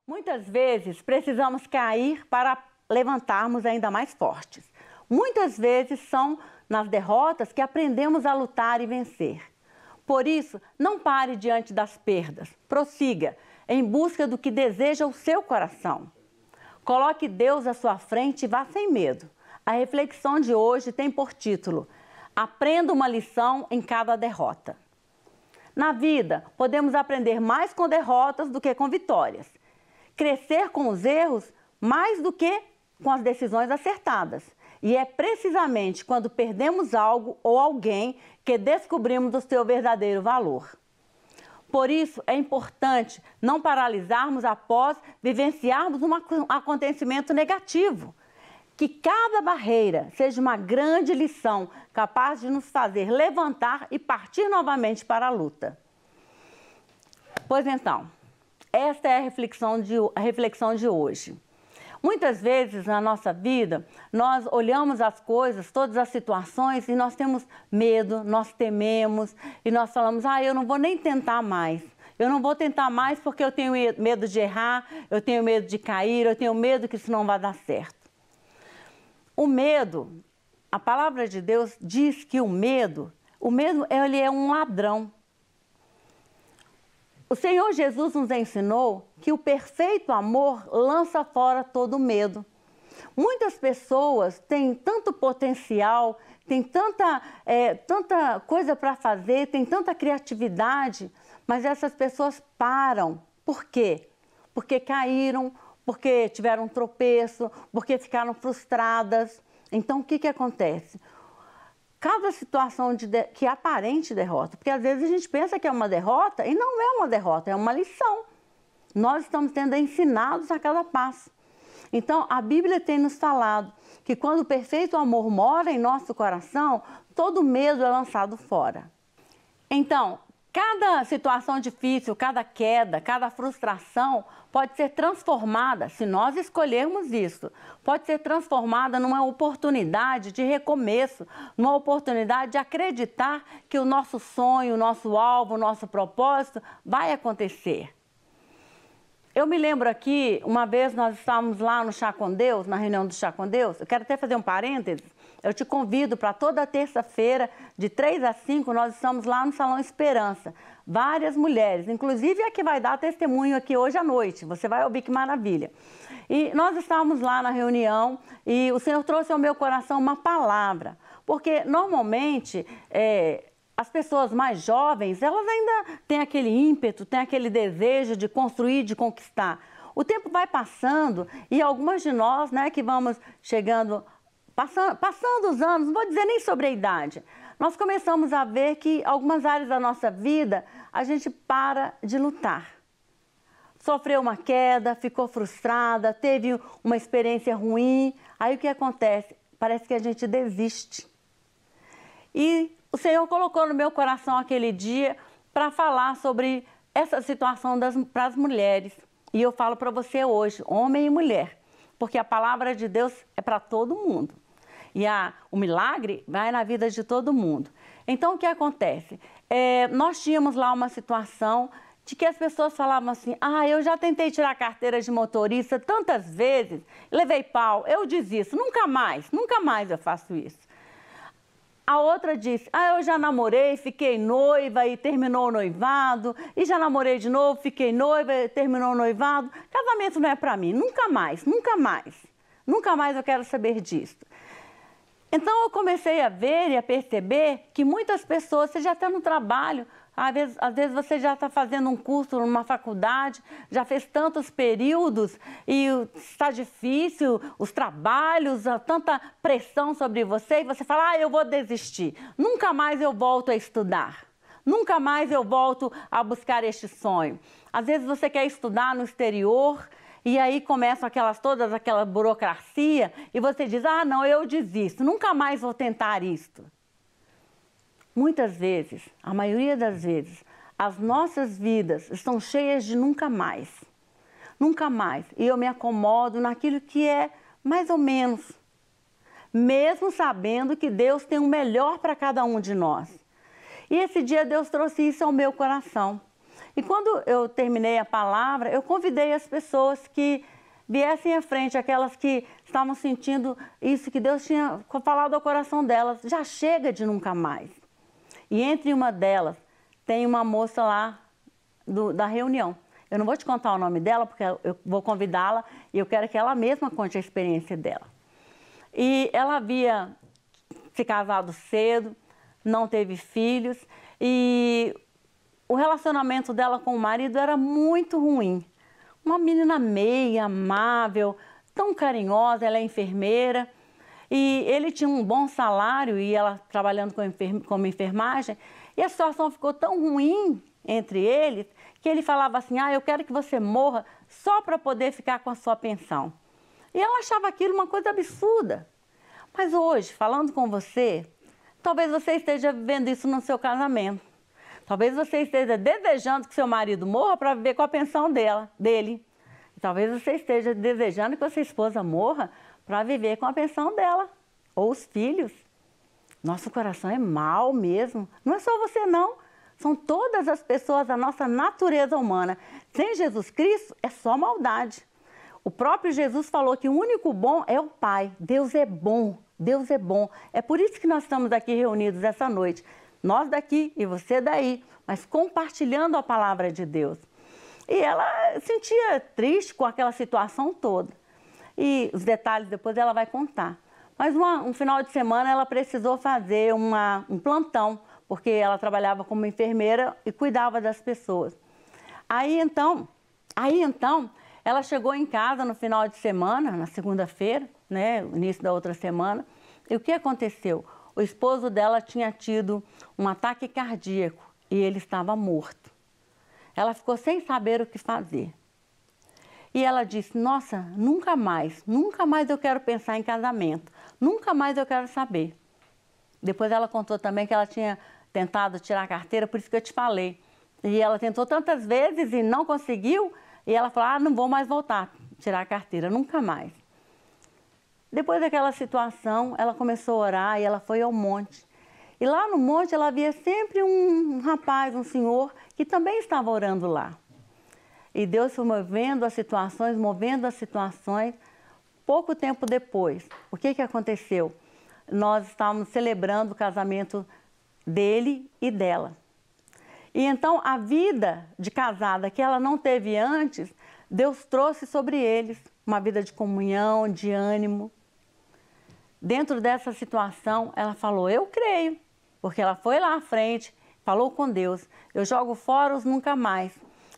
Muitas vezes precisamos cair para levantarmos ainda mais fortes. Muitas vezes são nas derrotas que aprendemos a lutar e vencer. Por isso, não pare diante das perdas. Prossiga em busca do que deseja o seu coração. Coloque Deus à sua frente e vá sem medo. A reflexão de hoje tem por título: Aprenda uma lição em cada derrota. Na vida, podemos aprender mais com derrotas do que com vitórias. Crescer com os erros mais do que com as decisões acertadas. E é precisamente quando perdemos algo ou alguém que descobrimos o seu verdadeiro valor. Por isso, é importante não paralisarmos após vivenciarmos um acontecimento negativo. Que cada barreira seja uma grande lição capaz de nos fazer levantar e partir novamente para a luta. Pois então, esta é a reflexão de hoje. Muitas vezes na nossa vida, nós olhamos as coisas, todas as situações e nós temos medo, nós tememos e nós falamos: eu não vou nem tentar mais. Eu não vou tentar mais porque eu tenho medo de errar, eu tenho medo de cair, eu tenho medo que isso não vai dar certo. O medo, a palavra de Deus diz que o medo ele é um ladrão. O Senhor Jesus nos ensinou que o perfeito amor lança fora todo medo. Muitas pessoas têm tanto potencial, têm tanta coisa para fazer, têm tanta criatividade, mas essas pessoas param. Por quê? Porque caíram, porque tiveram um tropeço, porque ficaram frustradas. Então, o que acontece? Cada situação que é aparente derrota, porque às vezes a gente pensa que é uma derrota e não é uma derrota, é uma lição. Nós estamos sendo ensinados a cada passo. Então, a Bíblia tem nos falado que quando o perfeito amor mora em nosso coração, todo medo é lançado fora. Então, cada situação difícil, cada queda, cada frustração pode ser transformada, se nós escolhermos isso, pode ser transformada numa oportunidade de recomeço, numa oportunidade de acreditar que o nosso sonho, o nosso alvo, o nosso propósito vai acontecer. Eu me lembro aqui, uma vez nós estávamos lá no Chá com Deus, na reunião do Chá com Deus. Eu quero até fazer um parênteses. Eu te convido para toda terça-feira, de 3 às 5, nós estamos lá no Salão Esperança. Várias mulheres, inclusive a que vai dar testemunho aqui hoje à noite. Você vai ouvir que maravilha. E nós estávamos lá na reunião e o Senhor trouxe ao meu coração uma palavra. Porque normalmente as pessoas mais jovens, elas ainda têm aquele ímpeto, têm aquele desejo de construir, de conquistar. O tempo vai passando e algumas de nós, que vamos chegando, passando os anos, não vou dizer nem sobre a idade, nós começamos a ver que algumas áreas da nossa vida a gente para de lutar. Sofreu uma queda, ficou frustrada, teve uma experiência ruim, aí o que acontece? Parece que a gente desiste. E o Senhor colocou no meu coração aquele dia para falar sobre essa situação para as mulheres. E eu falo para você hoje, homem e mulher, porque a palavra de Deus é para todo mundo. E o milagre vai na vida de todo mundo. Então, o que acontece? Nós tínhamos lá uma situação de que as pessoas falavam assim: eu já tentei tirar a carteira de motorista tantas vezes, levei pau, eu desisto, nunca mais eu faço isso. A outra disse: eu já namorei, fiquei noiva e terminou o noivado, e já namorei de novo, fiquei noiva e terminou o noivado. Casamento não é para mim, nunca mais eu quero saber disso. Então eu comecei a ver e a perceber que muitas pessoas, você já está no trabalho, às vezes você já está fazendo um curso numa faculdade, já fez tantos períodos e está difícil, os trabalhos, tanta pressão sobre você e você fala: eu vou desistir, nunca mais eu volto a estudar, nunca mais eu volto a buscar este sonho. Às vezes você quer estudar no exterior e aí começam toda aquela burocracia e você diz: não, eu desisto, nunca mais vou tentar isto. Muitas vezes, a maioria das vezes, as nossas vidas estão cheias de nunca mais. Nunca mais. E eu me acomodo naquilo que é mais ou menos. Mesmo sabendo que Deus tem o melhor para cada um de nós. E esse dia Deus trouxe isso ao meu coração. E quando eu terminei a palavra, eu convidei as pessoas que viessem à frente, aquelas que estavam sentindo isso que Deus tinha falado ao coração delas. Já chega de nunca mais. E entre uma delas, tem uma moça lá da reunião. Eu não vou te contar o nome dela, porque eu vou convidá-la e eu quero que ela mesma conte a experiência dela. E ela havia se casado cedo, não teve filhos e o relacionamento dela com o marido era muito ruim. Uma menina meia, amável, tão carinhosa, ela é enfermeira e ele tinha um bom salário e ela trabalhando como enfermagem e a situação ficou tão ruim entre eles que ele falava assim, eu quero que você morra só para poder ficar com a sua pensão. E ela achava aquilo uma coisa absurda. Mas hoje, falando com você, talvez você esteja vivendo isso no seu casamento. Talvez você esteja desejando que seu marido morra para viver com a pensão dele. E talvez você esteja desejando que sua esposa morra para viver com a pensão dela. Ou os filhos. Nosso coração é mau mesmo. Não é só você não. São todas as pessoas da nossa natureza humana. Sem Jesus Cristo é só maldade. O próprio Jesus falou que o único bom é o Pai. Deus é bom. Deus é bom. É por isso que nós estamos aqui reunidos essa noite. Nós daqui e você daí, mas compartilhando a palavra de Deus. E ela sentia triste com aquela situação toda. E os detalhes depois ela vai contar. Mas um final de semana ela precisou fazer um plantão, porque ela trabalhava como enfermeira e cuidava das pessoas. Aí então, ela chegou em casa no final de semana, na segunda-feira, né, início da outra semana, e o que aconteceu? O esposo dela tinha tido um ataque cardíaco e ele estava morto. Ela ficou sem saber o que fazer. E ela disse, nossa, nunca mais eu quero pensar em casamento, nunca mais eu quero saber. Depois ela contou também que ela tinha tentado tirar a carteira, por isso que eu te falei. E ela tentou tantas vezes e não conseguiu, e ela falou, não vou mais voltar a tirar a carteira, nunca mais. Depois daquela situação, ela começou a orar e ela foi ao monte. E lá no monte ela via sempre um rapaz, um senhor, que também estava orando lá. E Deus foi movendo as situações. Pouco tempo depois, o que aconteceu? Nós estávamos celebrando o casamento dele e dela. E então a vida de casada que ela não teve antes, Deus trouxe sobre eles uma vida de comunhão, de ânimo. Dentro dessa situação, ela falou, eu creio, porque ela foi lá à frente, falou com Deus, eu jogo fora os nunca mais,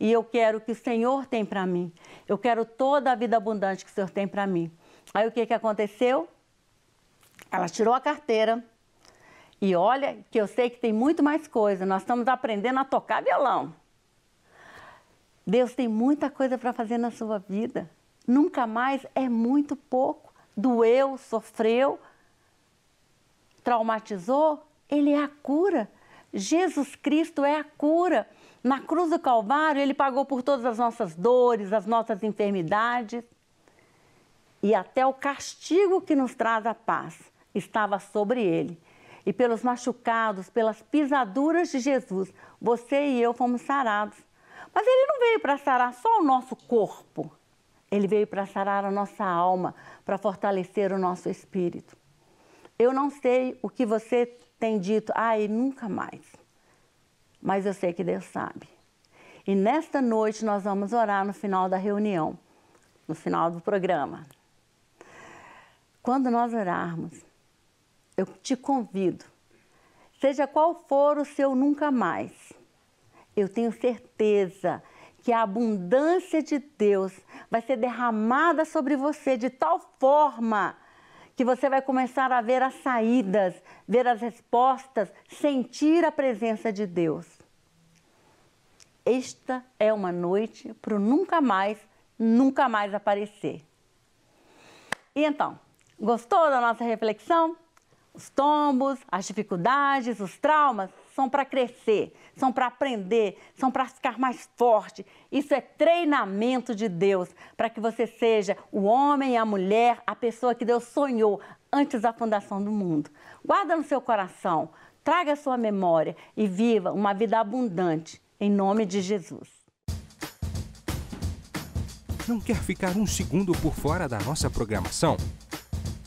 e eu quero o que o Senhor tem para mim, eu quero toda a vida abundante que o Senhor tem para mim. Aí o que aconteceu? Ela tirou a carteira, e olha que eu sei que tem muito mais coisa, nós estamos aprendendo a tocar violão. Deus tem muita coisa para fazer na sua vida, nunca mais é muito pouco. Doeu, sofreu, traumatizou, Ele é a cura. Jesus Cristo é a cura. Na cruz do Calvário, Ele pagou por todas as nossas dores, as nossas enfermidades. E até o castigo que nos traz a paz estava sobre Ele. E pelos machucados, pelas pisaduras de Jesus, você e eu fomos sarados. Mas Ele não veio para sarar só o nosso corpo. Ele veio para sarar a nossa alma, para fortalecer o nosso espírito. Eu não sei o que você tem dito, nunca mais. Mas eu sei que Deus sabe. E nesta noite nós vamos orar no final da reunião, no final do programa. Quando nós orarmos, eu te convido, seja qual for o seu nunca mais, eu tenho certeza que a abundância de Deus vai ser derramada sobre você de tal forma que você vai começar a ver as saídas, ver as respostas, sentir a presença de Deus. Esta é uma noite para o nunca mais aparecer. E então, gostou da nossa reflexão? Os tombos, as dificuldades, os traumas são para crescer, são para aprender, são para ficar mais forte. Isso é treinamento de Deus para que você seja o homem, a mulher, a pessoa que Deus sonhou antes da fundação do mundo. Guarda no seu coração, traga a sua memória e viva uma vida abundante em nome de Jesus. Não quer ficar um segundo por fora da nossa programação?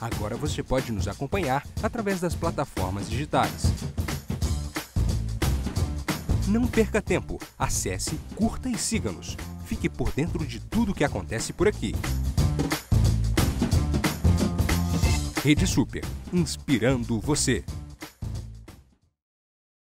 Agora você pode nos acompanhar através das plataformas digitais. Não perca tempo, acesse, curta e siga-nos. Fique por dentro de tudo o que acontece por aqui. Rede Super, inspirando você.